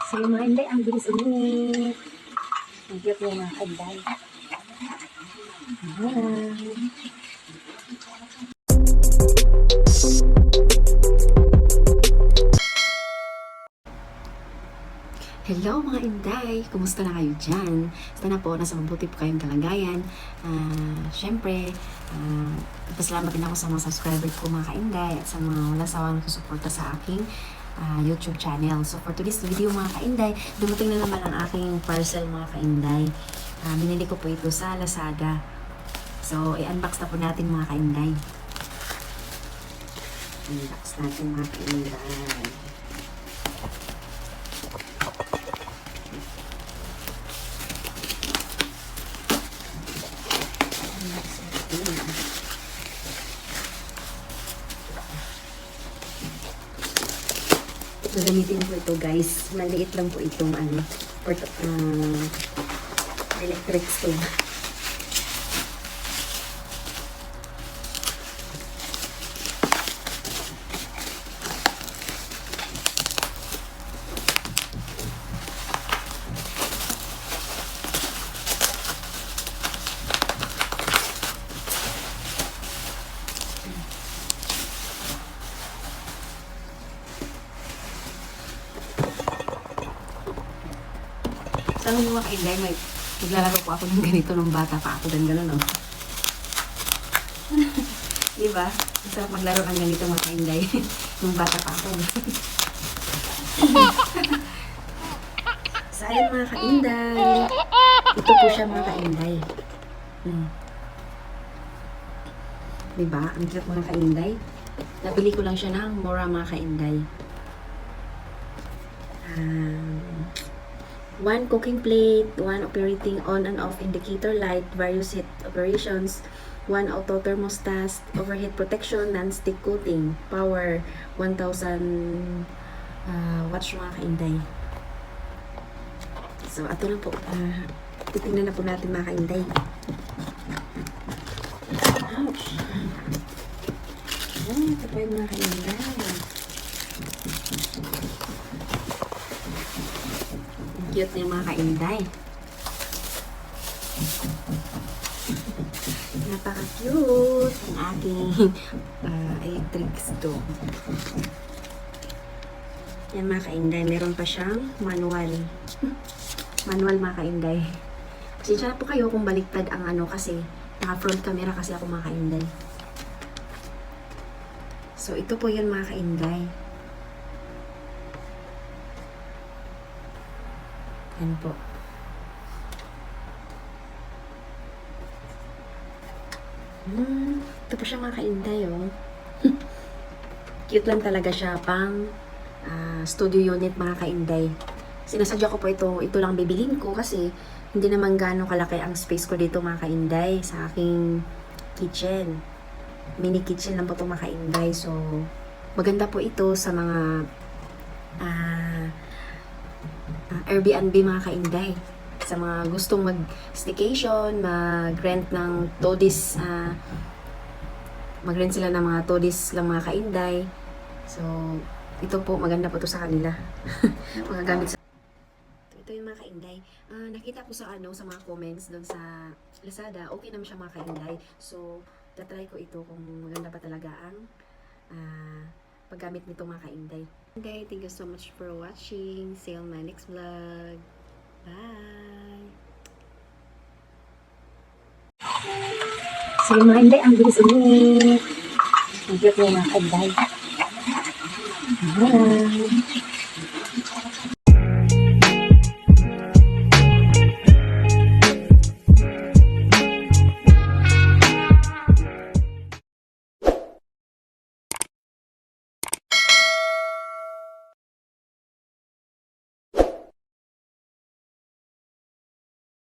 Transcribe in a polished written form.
So yung mga inday, ang bilis uminit. Ang cute yung mga inday. Ayan. Hello mga inday! Kumusta na kayo dyan? Sana po, nasa mabuti po kayong kalagayan. Siyempre, pasalamat din ako sa mga subscriber ko mga kainday at sa mga walang sawang susuporta sa aking YouTube channel. So for today's video mga kainday, dumating na naman ang aking parcel mga kainday. Binili ko po ito sa Lazada. So i-unbox na po natin mga kainday. Unbox natin mga kainday. Gagamitin ko ito guys. Maliit lang po itong electric stove. Sabi mo mga kainday, maglalaro po ako ng ganito nung bata pa ako din gano'n, no? Diba? Masarap maglaro ng ganito mga kainday nung bata pa ako. So, ayun mga kainday. Ito po siya mga kainday. Diba? Ang cute mga kainday. Nabili ko lang siya ng mura mga kainday. One cooking plate, one operating on and off indicator light, various heat operations, one auto thermostat, overheat protection, non-stick coating, power 1000 watts mga kainday. So, ato na po. Titignan na po natin mga kainday. Ouch! Ito po yung mga kainday. Cute na yung mga kainday. Napaka-cute ang aking electric stove. Yan mga kainday. Meron pa siyang manual. Manual mga kainday. Pasensya na po kayo kung baliktad ang kasi naka-front camera kasi ako mga kainday. So ito po yun mga kainday. Yan po. Ito po siya mga kainday, oh. Cute lang talaga siya, pang studio unit mga kainday. Sinasadya ko po ito lang bibilin ko kasi hindi naman gaano kalaki ang space ko dito mga kainday sa aking kitchen. Mini kitchen lang po ito mga kainday. So, maganda po ito sa mga Airbnb mga kainday. Sa mga gustong mag-staycation, mag-rent ng todis, mag-rent sila ng mga todis lang mga kainday. So, ito po, maganda po ito sa kanila. Magagamit sa... Ito yung mga kainday. Nakita ko sa sa mga comments doon sa Lazada, okay naman siya mga kainday. So, tatry ko ito kung maganda pa talaga ang paggamit nito mga kainday. Okay, thank you so much for watching. See you on my next vlog. Bye! So yung mga inday, ang bilis uminit. Ang cute yung mga inday. Bye!